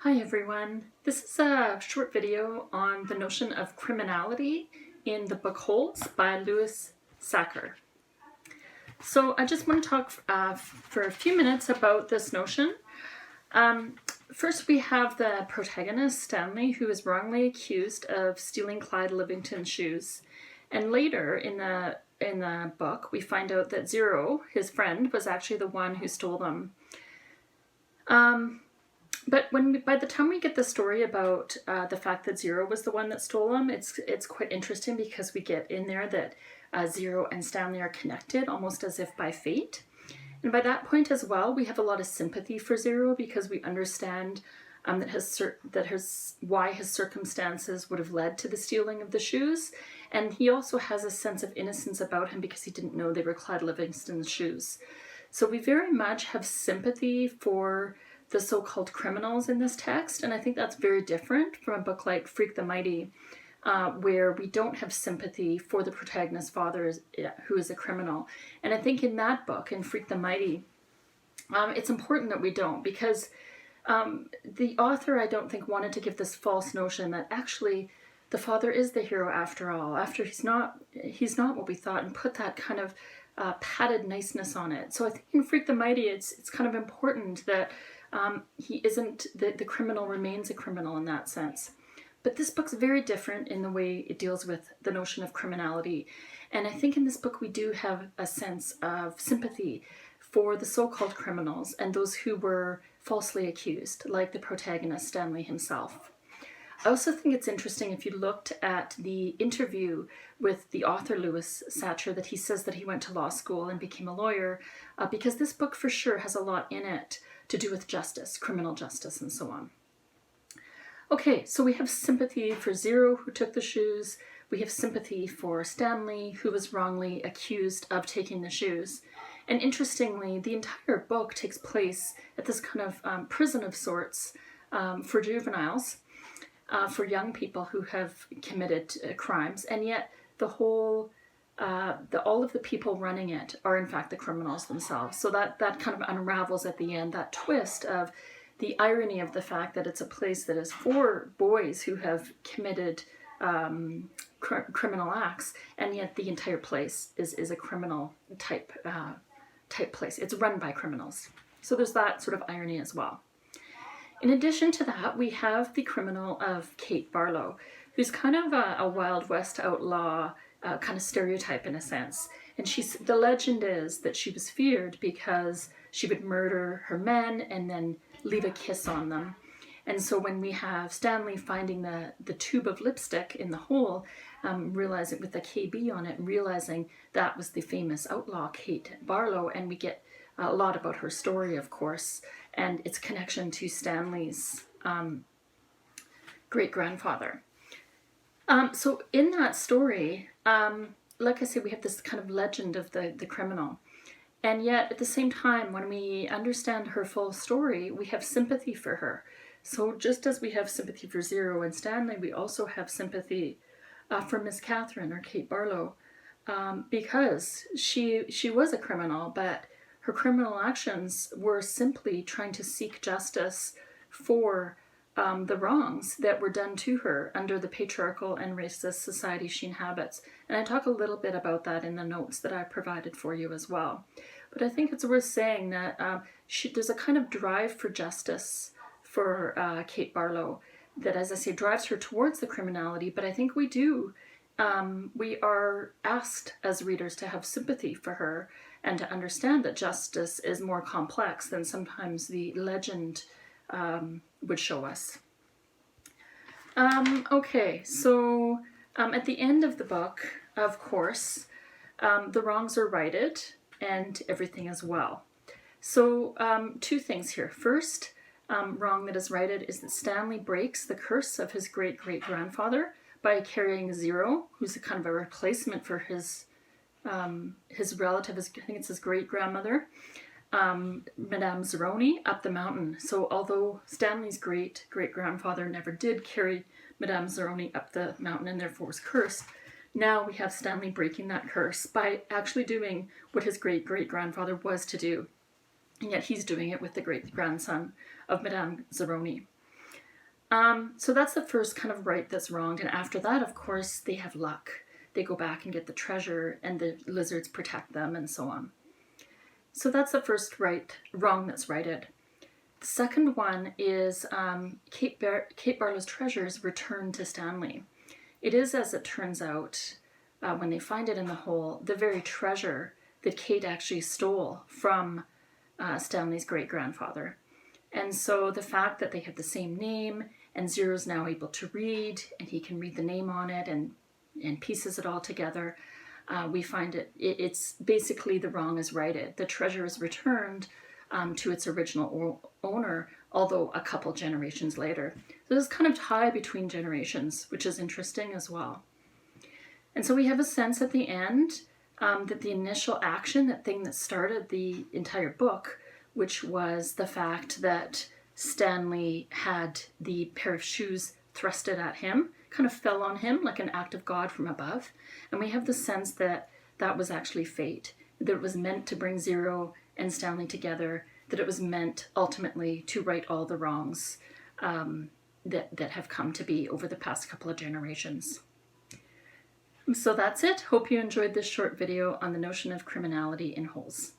Hi everyone, this is a short video on the notion of criminality in the book Holes by Louis Sachar. So I just want to talk for a few minutes about this notion. First we have the protagonist, Stanley, who is wrongly accused of stealing Clyde Livington's shoes. And later in the book we find out that Zero, his friend, was actually the one who stole them. But by the time we get the story about the fact that Zero was the one that stole them, it's quite interesting because we get in there that Zero and Stanley are connected, almost as if by fate. And by that point as well, we have a lot of sympathy for Zero because we understand why his circumstances would have led to the stealing of the shoes. And he also has a sense of innocence about him because he didn't know they were Clyde Livingston's shoes. So we very much have sympathy for the so-called criminals in this text, and I think that's very different from a book like Freak the Mighty, where we don't have sympathy for the protagonist's father who is a criminal. And I think in that book, in Freak the Mighty, it's important that we don't, because the author, I don't think, wanted to give this false notion that actually the father is the hero after all, after he's not what we thought, and put that kind of padded niceness on it. So I think in Freak the Mighty, it's kind of important that he isn't, the criminal remains a criminal in that sense. But this book's very different in the way it deals with the notion of criminality. And I think in this book we do have a sense of sympathy for the so-called criminals and those who were falsely accused, like the protagonist, Stanley himself. I also think it's interesting if you looked at the interview with the author Louis Sachar, that he says that he went to law school and became a lawyer, because this book for sure has a lot in it to do with justice, criminal justice, and so on. Okay, so we have sympathy for Zero, who took the shoes. We have sympathy for Stanley, who was wrongly accused of taking the shoes. And interestingly, the entire book takes place at this kind of prison of sorts for juveniles, for young people who have committed crimes, and yet the whole all of the people running it are in fact the criminals themselves. So that kind of unravels at the end, that twist of the irony of the fact that it's a place that is for boys who have committed criminal acts, and yet the entire place is a criminal type place. It's run by criminals. So there's that sort of irony as well. In addition to that, we have the criminal of Kate Barlow, who's kind of a Wild West outlaw kind of stereotype in a sense. And the legend is that she was feared because she would murder her men and then leave a kiss on them. And so when we have Stanley finding the tube of lipstick in the hole, realizing with the KB on it, and realizing that was the famous outlaw Kate Barlow, and we get a lot about her story, of course, and its connection to Stanley's great-grandfather. So in that story, like I said, we have this kind of legend of the criminal. And yet, at the same time, when we understand her full story, we have sympathy for her. So just as we have sympathy for Zero and Stanley, we also have sympathy for Miss Catherine, or Kate Barlow, because she was a criminal, but her criminal actions were simply trying to seek justice for the wrongs that were done to her under the patriarchal and racist society she inhabits. And I talk a little bit about that in the notes that I provided for you as well. But I think it's worth saying that there's a kind of drive for justice for Kate Barlow that, as I say, drives her towards the criminality. But I think we are asked as readers to have sympathy for her and to understand that justice is more complex than sometimes the legend would show us. Okay, so at the end of the book, of course, the wrongs are righted and everything is well. So two things here. First, wrong that is righted is that Stanley breaks the curse of his great-great-grandfather by carrying Zero, who's a kind of a replacement for his relative, I think it's his great-grandmother, Madame Zeroni, up the mountain. So although Stanley's great-great-grandfather never did carry Madame Zeroni up the mountain and therefore was cursed, now we have Stanley breaking that curse by actually doing what his great-great-grandfather was to do. And yet he's doing it with the great-grandson of Madame Zeroni. So that's the first kind of right that's wronged. And after that, of course, they have luck. They go back and get the treasure, and the lizards protect them, and so on. So that's the first wrong that's righted. The second one is Kate Barlow's treasures return to Stanley. It is, as it turns out, when they find it in the hole, the very treasure that Kate actually stole from Stanley's great-grandfather. And so the fact that they have the same name, and Zero's now able to read, and he can read the name on it and pieces it all together, we find it's basically the wrong is righted. The treasure is returned to its original owner, although a couple generations later. So this kind of tie between generations, which is interesting as well. And so we have a sense at the end that the initial action, that thing that started the entire book, which was the fact that Stanley had the pair of shoes thrusted at him, kind of fell on him like an act of God from above. And we have the sense that that was actually fate, that it was meant to bring Zero and Stanley together, that it was meant ultimately to right all the wrongs that have come to be over the past couple of generations. So that's it. Hope you enjoyed this short video on the notion of criminality in holes.